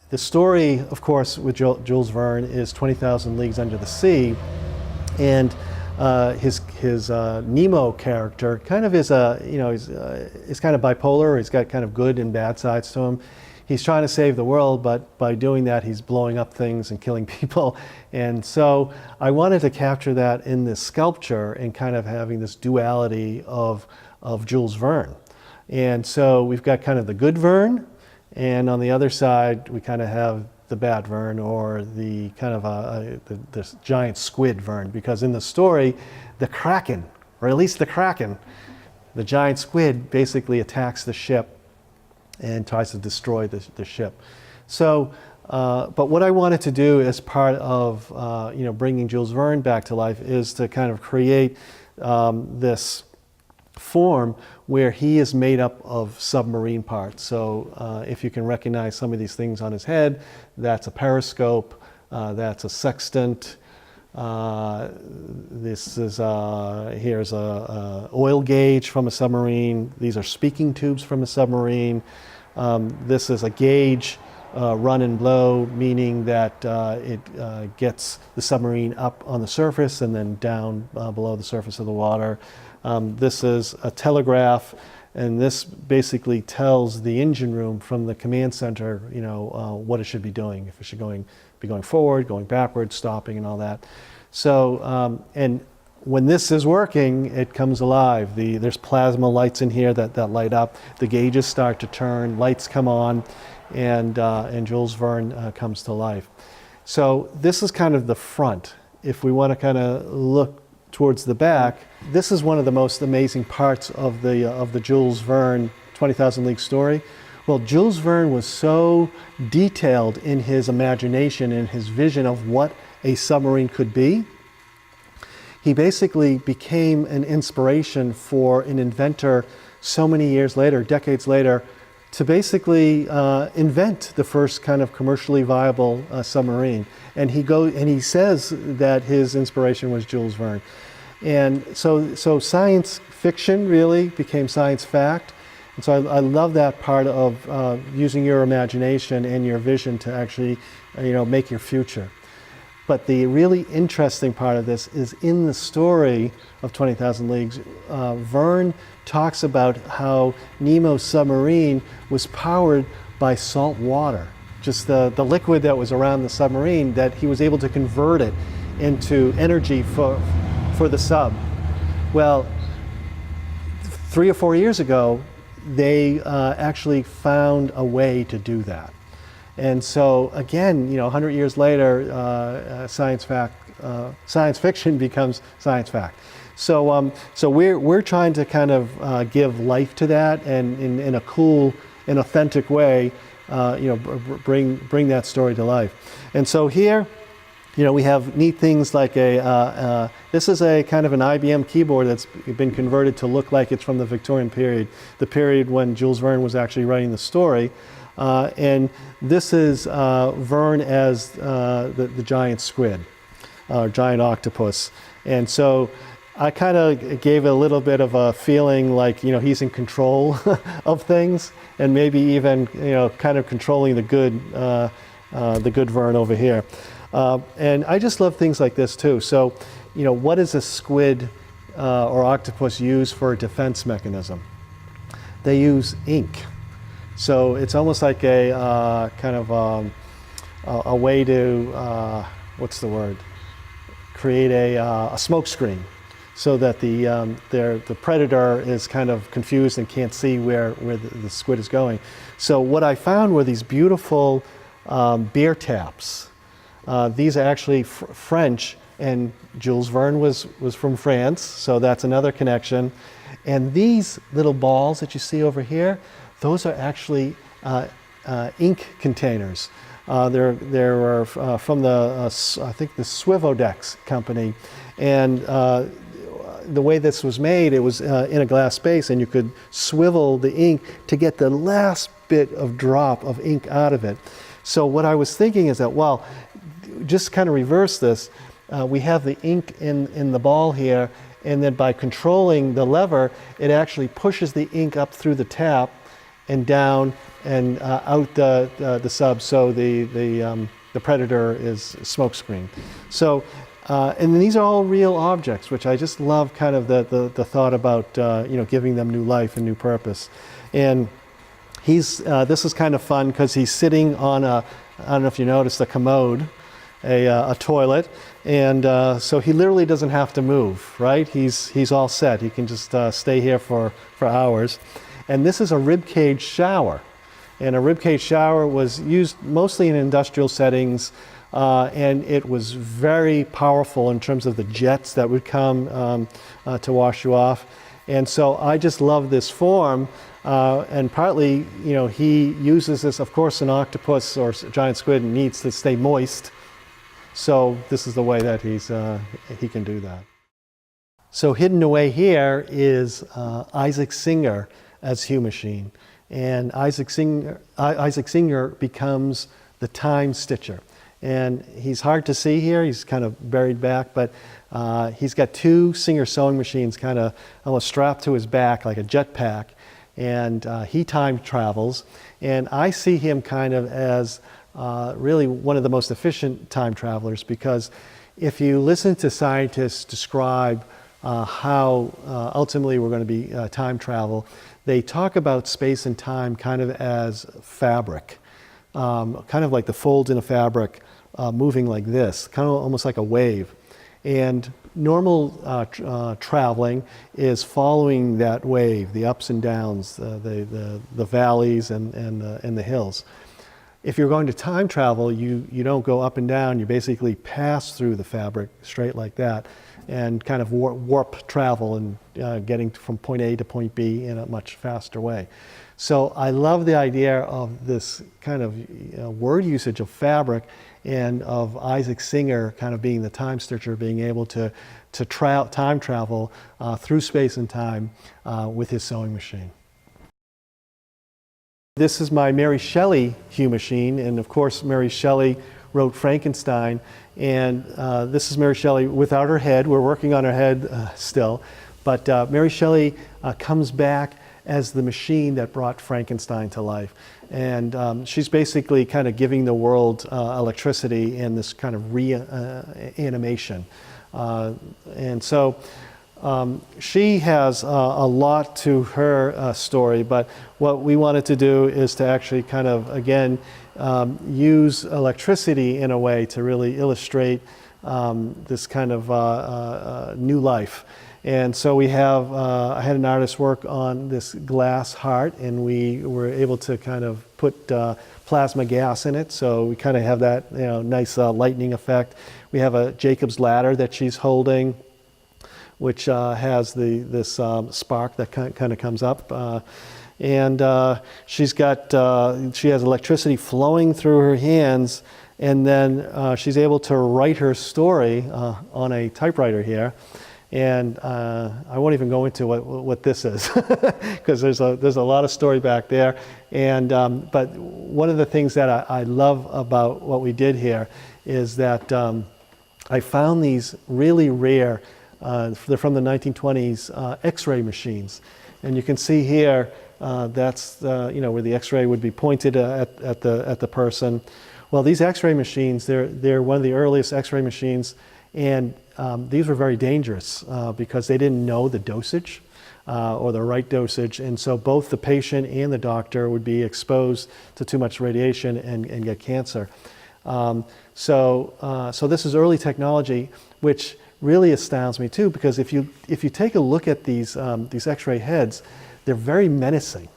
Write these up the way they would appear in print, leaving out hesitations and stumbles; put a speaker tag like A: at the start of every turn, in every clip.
A: The story, of course, with Jules Verne is 20,000 Leagues Under the Sea, and his Nemo character kind of is he's kind of bipolar. He's got kind of good and bad sides to him. He's trying to save the world, but by doing that, he's blowing up things and killing people. And so I wanted to capture that in this sculpture and kind of having this duality of Jules Verne. And so we've got kind of the good Verne, and on the other side, we kind of have the bad Verne, or the kind of this giant squid Verne, because in the story, the Kraken, or at least the Kraken, the giant squid basically attacks the ship and tries to destroy the ship. So, but what I wanted to do as part of bringing Jules Verne back to life is to kind of create this form where he is made up of submarine parts. So if you can recognize some of these things on his head, that's a periscope, that's a sextant, this is here's a oil gauge from a submarine. These are speaking tubes from a submarine. This is a gauge, run and blow, meaning that it gets the submarine up on the surface and then down below the surface of the water. This is a telegraph, and this basically tells the engine room from the command center, what it should be doing, if it should be going forward, going backwards, stopping, and all that. So, and when this is working, it comes alive. There's plasma lights in here that light up. The gauges start to turn, lights come on, and Jules Verne comes to life. So this is kind of the front. If we want to kind of look towards the back, this is one of the most amazing parts of the Jules Verne 20,000 League story. Well, Jules Verne was so detailed in his imagination and his vision of what a submarine could be. He basically became an inspiration for an inventor so many years later, decades later, to basically invent the first kind of commercially viable submarine. And he says that his inspiration was Jules Verne. And so science fiction really became science fact. And so I love that part of using your imagination and your vision to actually, make your future. But the really interesting part of this is in the story of 20,000 Leagues, Verne talks about how Nemo's submarine was powered by salt water, just the liquid that was around the submarine, that he was able to convert it into energy for the sub. Well, 3 or 4 years ago, they actually found a way to do that. And so again, 100 years later, science fiction becomes science fact. So we're trying to kind of give life to that, and in a cool and authentic way, bring that story to life. And so here, we have neat things like this is a kind of an IBM keyboard that's been converted to look like it's from the Victorian period, the period when Jules Verne was actually writing the story. And this is Verne as the giant squid, giant octopus. And so I kind of gave it a little bit of a feeling like, he's in control of things, and maybe even, kind of controlling the good Verne over here. And I just love things like this too. So, what does a squid or octopus use for a defense mechanism? They use ink. So it's almost like a kind of a way to, create a smoke screen, so that the predator is kind of confused and can't see where the squid is going. So what I found were these beautiful beer taps. These are actually French, and Jules Verne was from France, so that's another connection. And these little balls that you see over here, those are actually ink containers. They're from I think the Swivodex company, and the way this was made, it was in a glass space, and you could swivel the ink to get the last bit of drop of ink out of it. So what I was thinking is that, well, just kind of reverse this. We have the ink in the ball here, and then by controlling the lever, it actually pushes the ink up through the tap, and down and out the sub, so the predator is smokescreen. So, and these are all real objects, which I just love kind of the thought about, giving them new life and new purpose. And this is kind of fun because he's sitting on I don't know if you noticed, a commode, a toilet, and so he literally doesn't have to move, right? He's all set. He can just stay here for hours. And this is a ribcage shower. And a ribcage shower was used mostly in industrial settings, and it was very powerful in terms of the jets that would come to wash you off. And so I just love this form, and partly, he uses this, of course, an octopus or giant squid needs to stay moist. So this is the way that he can do that. So hidden away here is Issac Singer as Humachine. And Issac Singer becomes the time stitcher. And he's hard to see here, he's kind of buried back, but he's got two Singer sewing machines kind of almost strapped to his back like a jetpack, and he time travels. And I see him kind of as really one of the most efficient time travelers, because if you listen to scientists describe how ultimately we're going to be time travel, they talk about space and time kind of as fabric, kind of like the folds in a fabric moving like this, kind of almost like a wave. And normal traveling is following that wave, the ups and downs, the valleys and the hills. If you're going to time travel, you don't go up and down, you basically pass through the fabric straight like that, and kind of warp travel and getting from point A to point B in a much faster way. So I love the idea of this kind of word usage of fabric, and of Issac Singer kind of being the time stitcher, being able to time travel through space and time with his sewing machine. This is my Mary Shelley Humachine, and of course Mary Shelley wrote Frankenstein, and this is Mary Shelley without her head. We're working on her head still, but Mary Shelley comes back as the machine that brought Frankenstein to life. And she's basically kind of giving the world electricity and this kind of reanimation. And so she has a lot to her story, but what we wanted to do is to actually kind of, again, use electricity in a way to really illustrate this kind of new life. And so we have, I had an artist work on this glass heart, and we were able to kind of put plasma gas in it, so we kind of have that nice lightning effect. We have a Jacob's ladder that she's holding, which has this spark that kind of comes up. And she has electricity flowing through her hands, and then she's able to write her story on a typewriter here. And I won't even go into what this is because there's a lot of story back there. And but one of the things that I love about what we did here is that I found these really rare, they're from the 1920s, X-ray machines. And you can see here that's where the X-ray would be pointed at the person. Well, these X-ray machines, they're one of the earliest X-ray machines, and these were very dangerous because they didn't know the dosage or the right dosage, and so both the patient and the doctor would be exposed to too much radiation and get cancer. So this is early technology, which really astounds me too, because if you take a look at these X-ray heads, they're very menacing.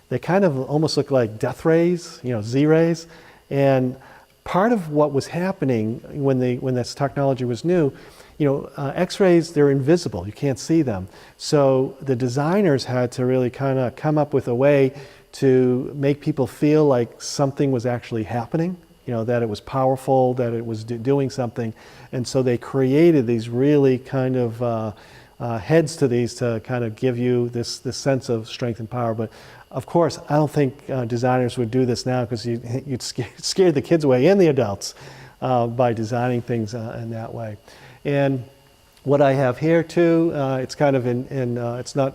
A: They kind of almost look like death rays, Z-rays, and part of what was happening when this technology was new, X-rays, they're invisible, you can't see them. So the designers had to really kind of come up with a way to make people feel like something was actually happening, that it was powerful, that it was doing something. And so they created these really kind of heads to these to kind of give you this sense of strength and power. But of course, I don't think designers would do this now, because you'd scare the kids away and the adults by designing things in that way. And what I have here too, it's kind of it's not,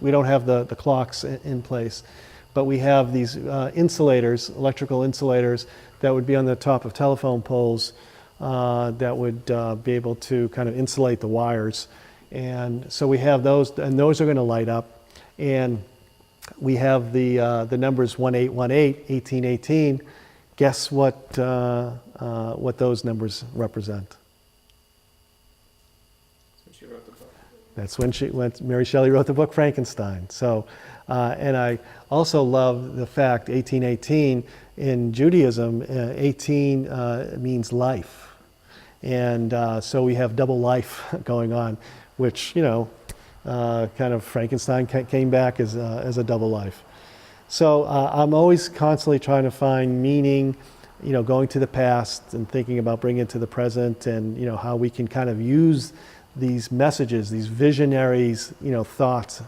A: we don't have the clocks in place, but we have these insulators, electrical insulators, that would be on the top of telephone poles that would be able to kind of insulate the wires. And so we have those, and those are going to light up. And we have the numbers 1818, 1818. Guess what those numbers represent?
B: She wrote the book.
A: That's when Mary Shelley wrote the book Frankenstein. So, and I also love the fact 1818 in Judaism, 18 means life, and so we have double life going on, which kind of Frankenstein came back as a double life. So I'm always constantly trying to find meaning, going to the past and thinking about bringing it to the present, and how we can kind of use these messages, these visionaries, thoughts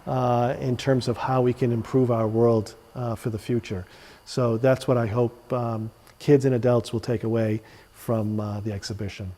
A: in terms of how we can improve our world for the future. So that's what I hope kids and adults will take away from the exhibition.